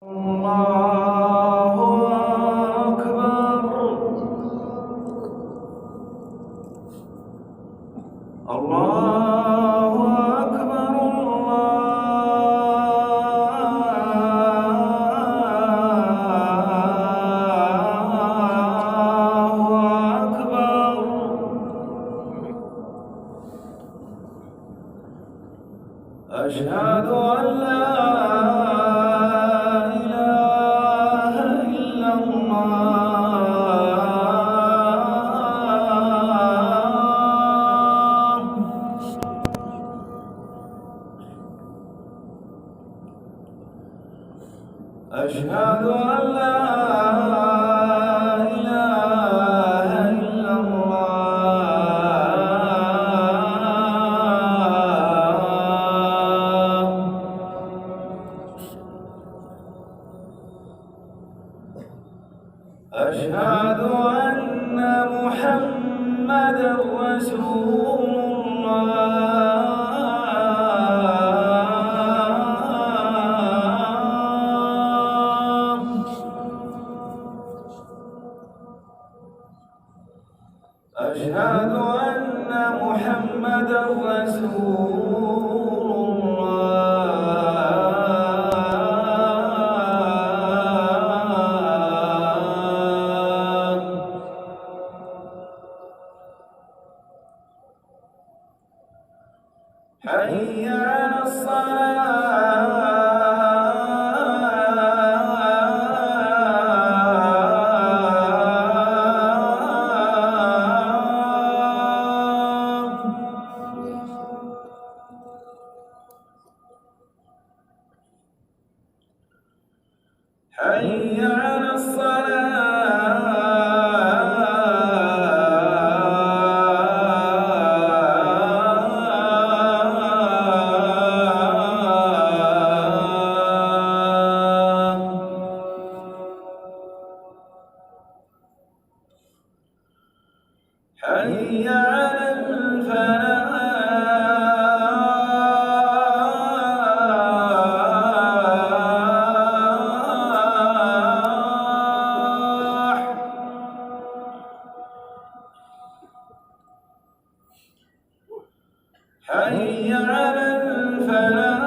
الله أكبر. الله أكبر. الله أكبر. أشهد أن لا إله إلا الله. أشهد أن لا إله إلا الله. أشهد أن محمدًا رسول الله. أشهد أن محمدًا رسول الله. حي على حي على حي على الفلاح. حي على الفلاح.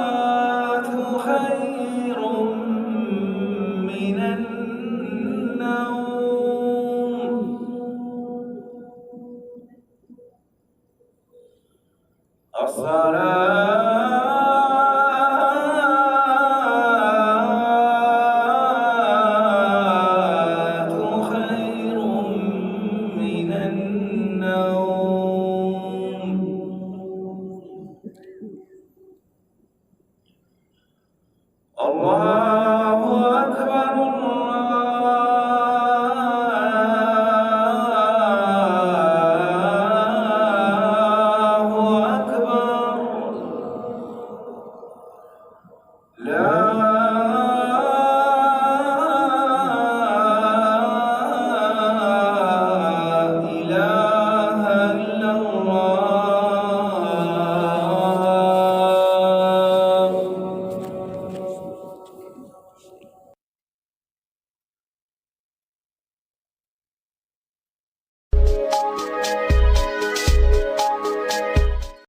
الصلاة خير من النوم. الصلاة خير من النوم. الله أكبر. الله أكبر. لا إله إلا الله.